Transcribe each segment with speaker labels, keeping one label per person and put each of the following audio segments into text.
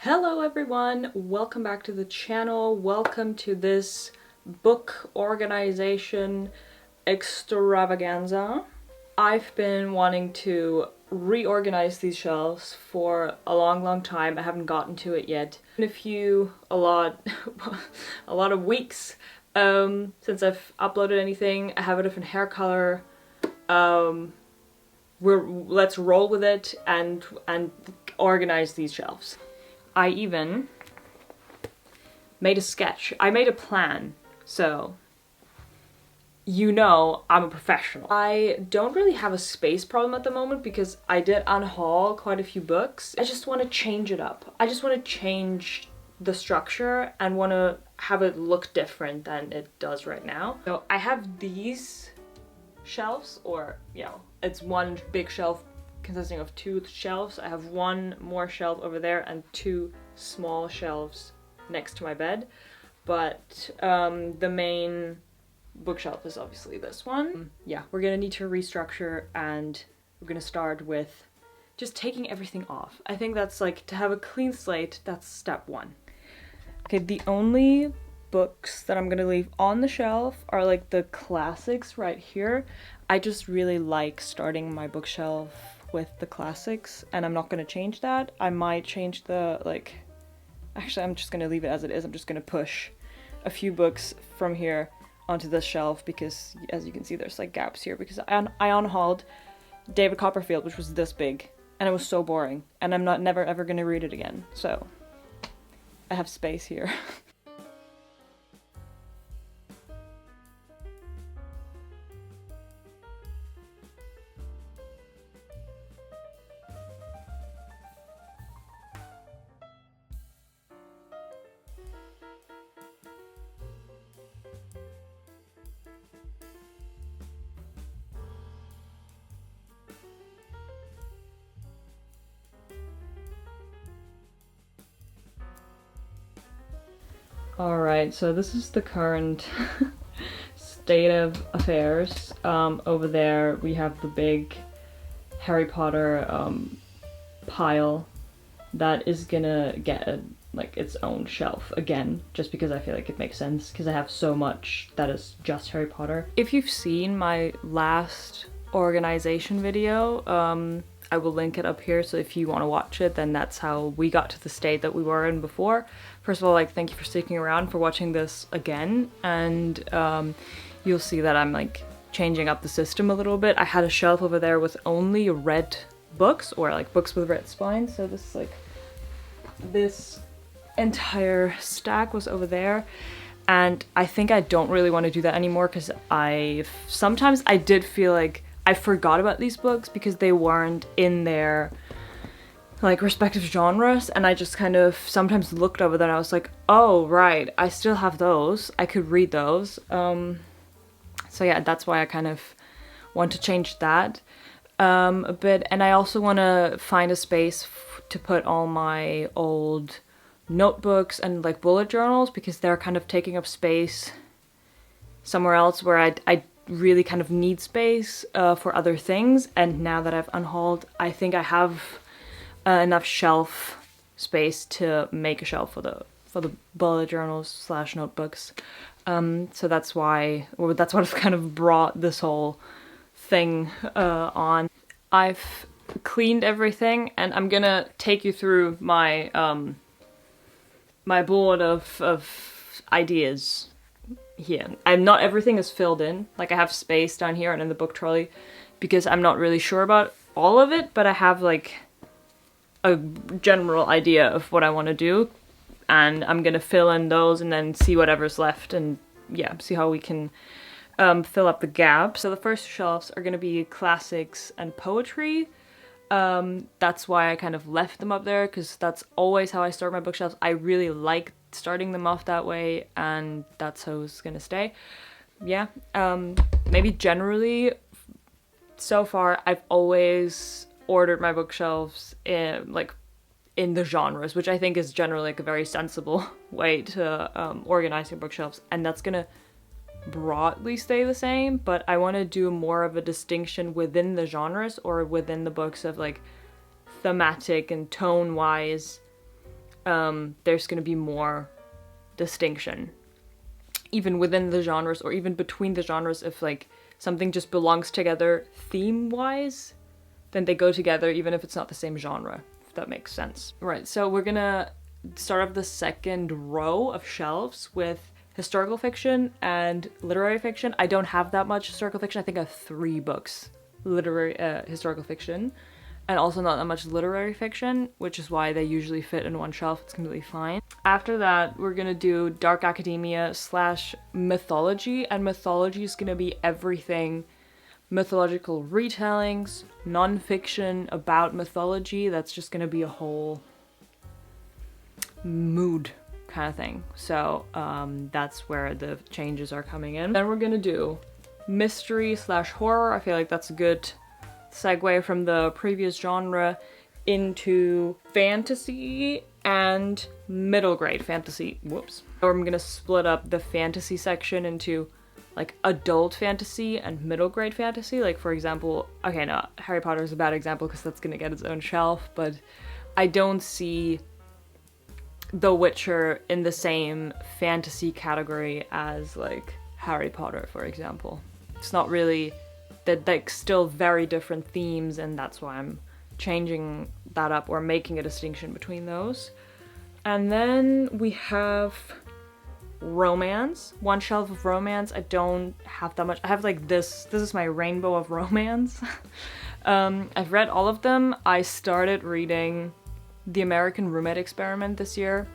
Speaker 1: Hello everyone, welcome back to the channel. Welcome to this book organization extravaganza. I've been wanting to reorganize these shelves for a long time. I haven't gotten to it yet. A lot of weeks since I've uploaded anything. I have a different hair color. Let's roll with it and organize these shelves. I even made a sketch. I made a plan, so you know I'm a professional. I don't really have a space problem at the moment because I did unhaul quite a few books. I just want to change it up. I just want to change the structure and want to have it look different than it does right now. So I have these shelves, or it's one big shelf consisting of two shelves. I have one more shelf over there and two small shelves next to my bed, but the main bookshelf is obviously this one. Yeah, we're gonna need to restructure, and we're gonna start with just taking everything off. I think that's like, to have a clean slate, that's step one. Okay, the only books that I'm gonna leave on the shelf are like the classics right here. I just really like starting my bookshelf with the classics, and I'm not gonna change that. I might change actually I'm just gonna leave it as it is. I'm just gonna push a few books from here onto this shelf because, as you can see, there's like gaps here because I unhauled David Copperfield, which was this big, and it was so boring, and I'm never ever gonna read it again, so I have space here. Alright, so this is the current state of affairs. Over there we have the big Harry Potter pile that is gonna get its own shelf again, just because I feel like it makes sense, because I have so much that is just Harry Potter. If you've seen my last organization video, I will link it up here, so if you want to watch it, then that's how we got to the state that we were in before. First of all, thank you for sticking around, for watching this again, and you'll see that I'm changing up the system a little bit. I had a shelf over there with only red books, or books with red spines, so this entire stack was over there, and I think I don't really want to do that anymore, because sometimes I did feel like I forgot about these books because they weren't in their respective genres, and I just kind of sometimes looked over them and I was like, oh right, I still have those, I could read those. So yeah, that's why I kind of want to change that a bit, and I also want to find a space to put all my old notebooks and bullet journals, because they're kind of taking up space somewhere else where I really kind of need space for other things. And now that I've unhauled, I think I have enough shelf space to make a shelf for the bullet journals / notebooks. So that's why, or that's what I've kind of brought this whole thing on. I've cleaned everything, and I'm gonna take you through my my board of ideas here. And not everything is filled in. I have space down here and in the book trolley because I'm not really sure about all of it, but I have a general idea of what I want to do, and I'm gonna fill in those and then see whatever's left, and yeah, see how we can fill up the gap. So the first shelves are gonna be classics and poetry. That's why I kind of left them up there, because that's always how I start my bookshelves. I really like starting them off that way, and that's how it's gonna stay. Yeah, maybe generally, so far, I've always ordered my bookshelves in the genres, which I think is generally a very sensible way to organize your bookshelves, and that's gonna broadly stay the same, but I want to do more of a distinction within the genres, or within the books, of thematic and tone-wise there's going to be more distinction, even within the genres or even between the genres. If like something just belongs together theme-wise, then they go together even if it's not the same genre, if that makes sense. Right, so we're gonna start off the second row of shelves with historical fiction and literary fiction. I don't have that much historical fiction. I think I have 3 books, historical fiction, and also not that much literary fiction, which is why they usually fit in one shelf. It's completely fine. After that, we're gonna do dark academia / mythology, and mythology is gonna be everything mythological retellings, non-fiction about mythology. That's just gonna be a whole mood kind of thing. So that's where the changes are coming in. Then we're gonna do mystery / horror. I feel like that's a good segue from the previous genre into fantasy and middle grade fantasy. Whoops. Or I'm gonna split up the fantasy section into like adult fantasy and middle grade fantasy. Like for example, okay, no, Harry Potter is a bad example because that's gonna get its own shelf, but I don't see The Witcher in the same fantasy category as like Harry Potter, for example. It's not really, that like still very different themes, and that's why I'm changing that up or making a distinction between those. And then we have romance, one shelf of romance. I don't have that much. I have like this is my rainbow of romance. I've read all of them. I started reading The American Roommate Experiment this year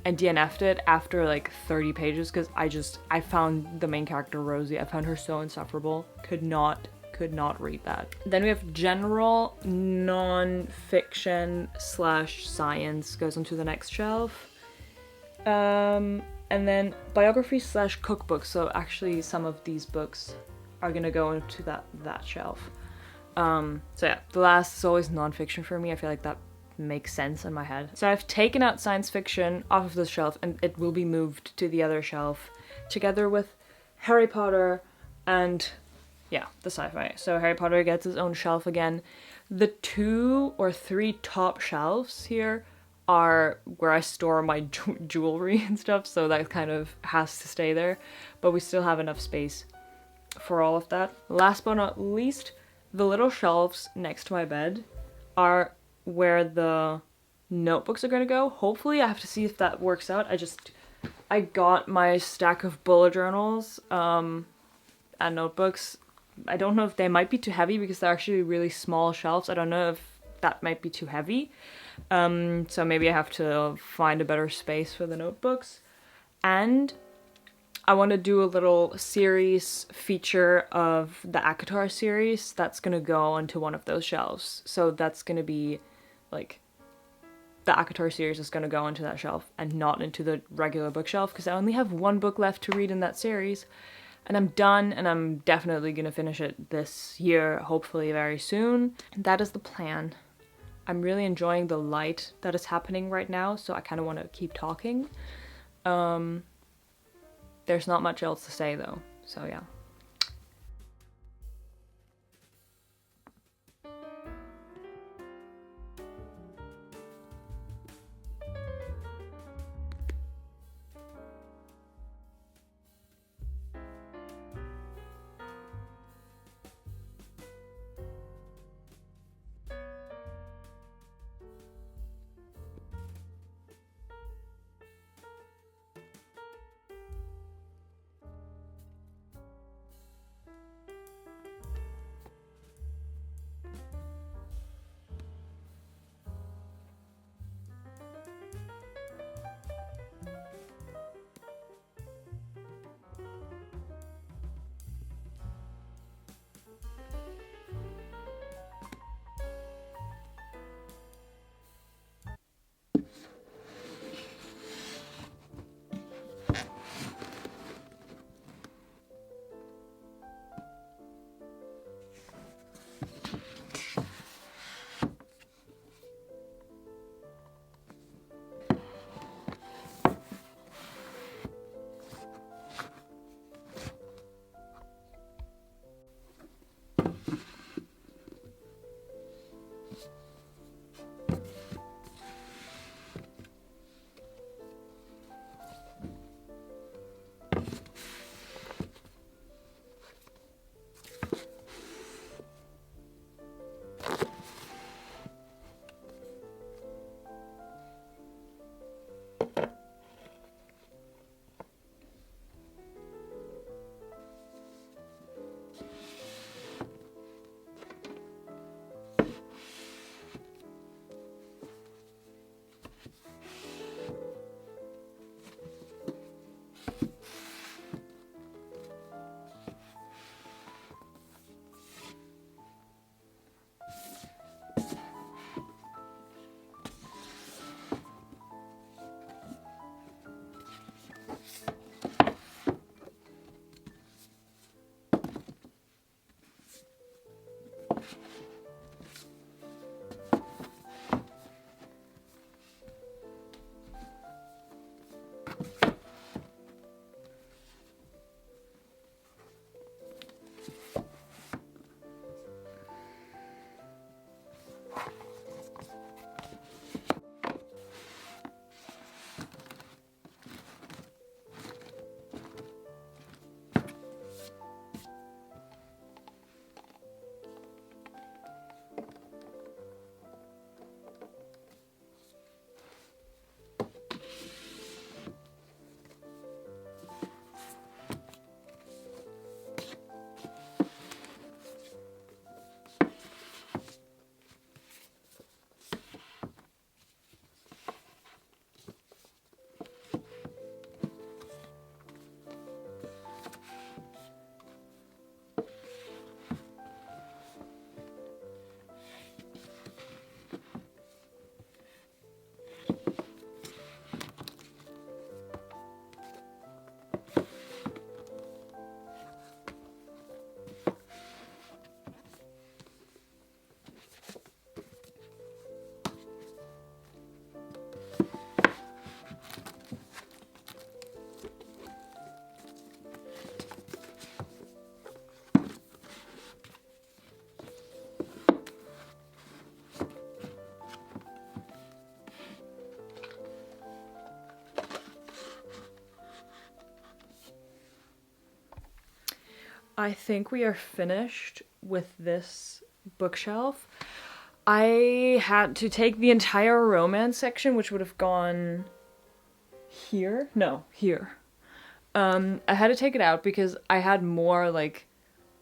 Speaker 1: and DNF'd it after like 30 pages because I found the main character Rosie, I found her so insufferable. Could not read that. Then we have general non-fiction / science goes into the next shelf. And then biography / cookbooks. So actually some of these books are gonna go into that shelf. So yeah, the last is always non-fiction for me. I feel like that makes sense in my head. So I've taken out science fiction off of this shelf and it will be moved to the other shelf together with Harry Potter and yeah, the sci-fi. So Harry Potter gets its own shelf again. The 2 or 3 top shelves here are where I store my jewelry and stuff, so that kind of has to stay there, but we still have enough space for all of that. Last but not least, the little shelves next to my bed are where the notebooks are gonna go. Hopefully, I have to see if that works out. I got my stack of bullet journals and notebooks. I don't know if they might be too heavy because they're actually really small shelves. I don't know if that might be too heavy. So maybe I have to find a better space for the notebooks. And I want to do a little series feature of the ACOTAR series that's going to go onto one of those shelves. So that's going to be like, the ACOTAR series is going to go into that shelf and not into the regular bookshelf because I only have 1 book left to read in that series. And I'm done, and I'm definitely going to finish it this year, hopefully very soon. That is the plan. I'm really enjoying the light that is happening right now, so I kind of want to keep talking. There's not much else to say though, so yeah. I think we are finished with this bookshelf. I had to take the entire romance section, which would have gone here. No, here. I had to take it out because I had more like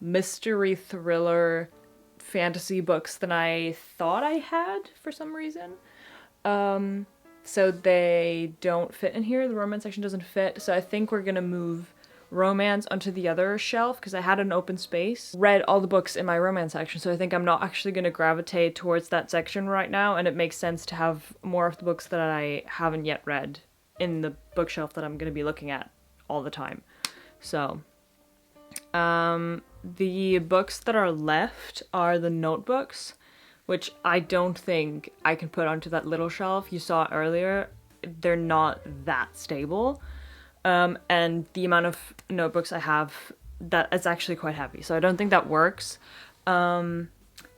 Speaker 1: mystery thriller fantasy books than I thought I had for some reason. So they don't fit in here. The romance section doesn't fit. So I think we're gonna move romance onto the other shelf because I had an open space. Read all the books in my romance section, so I think I'm not actually gonna gravitate towards that section right now, and it makes sense to have more of the books that I haven't yet read in the bookshelf that I'm gonna be looking at all the time. So, the books that are left are the notebooks, which I don't think I can put onto that little shelf you saw earlier. They're not that stable. And the amount of notebooks I have, that it's actually quite heavy, so I don't think that works. The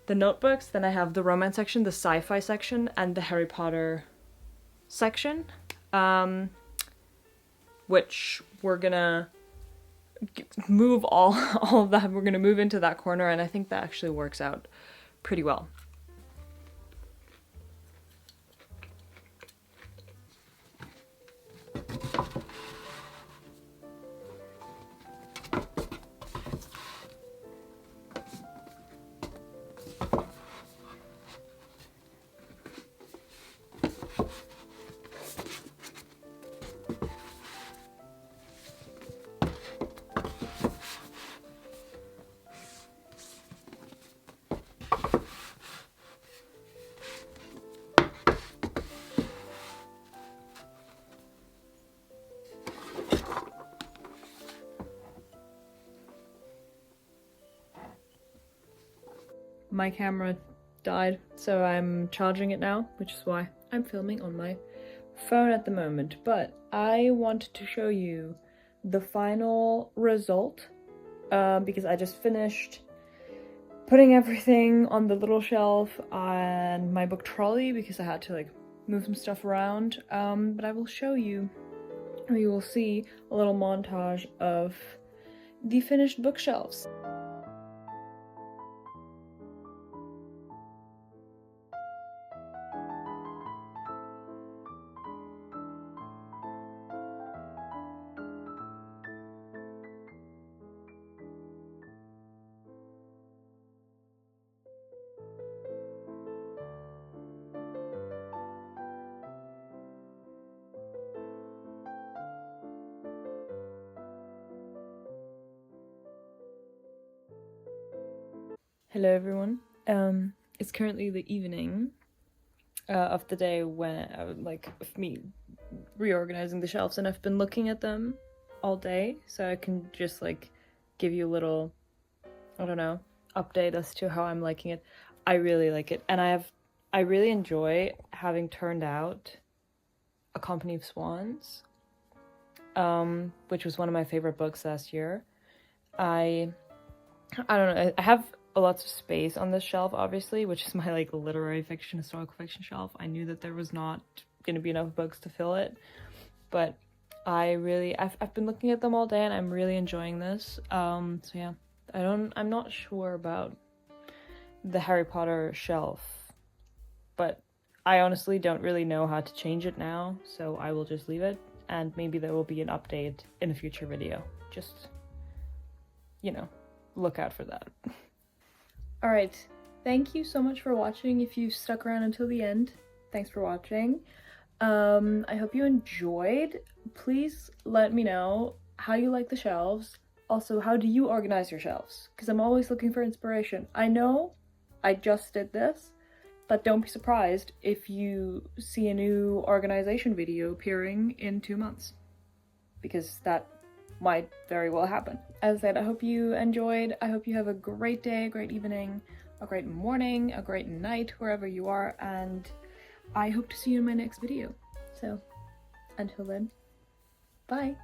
Speaker 1: notebooks, then I have the romance section, the sci-fi section, and the Harry Potter section, which we're gonna move all of that. We're gonna move into that corner, and I think that actually works out pretty well. My camera died, so I'm charging it now, which is why I'm filming on my phone at the moment. But I wanted to show you the final result because I just finished putting everything on the little shelf and my book trolley because I had to like move some stuff around. But I will show you, or you will see a little montage of the finished bookshelves. Hello everyone. It's currently the evening of the day when of me reorganizing the shelves, and I've been looking at them all day, so I can just like give you a little, I don't know, update as to how I'm liking it. I really like it, and I really enjoy having turned out A Company of Swans, which was one of my favorite books last year. I don't know, I have lots of space on this shelf, obviously, which is my like literary fiction, historical fiction shelf. I knew that there was not gonna be enough books to fill it, but I've been looking at them all day and I'm really enjoying this. So yeah, I'm not sure about the Harry Potter shelf, but I honestly don't really know how to change it now, so I will just leave it, and maybe there will be an update in a future video. Just, you know, look out for that. Alright, thank you so much for watching. If you stuck around until the end, thanks for watching. I hope you enjoyed. Please let me know how you like the shelves. Also, how do you organize your shelves? Because I'm always looking for inspiration. I know I just did this, but don't be surprised if you see a new organization video appearing in 2 months, because that might very well happen. As I said, I hope you enjoyed. I hope you have a great day, a great evening, a great morning, a great night, wherever you are, and I hope to see you in my next video. So, until then, bye!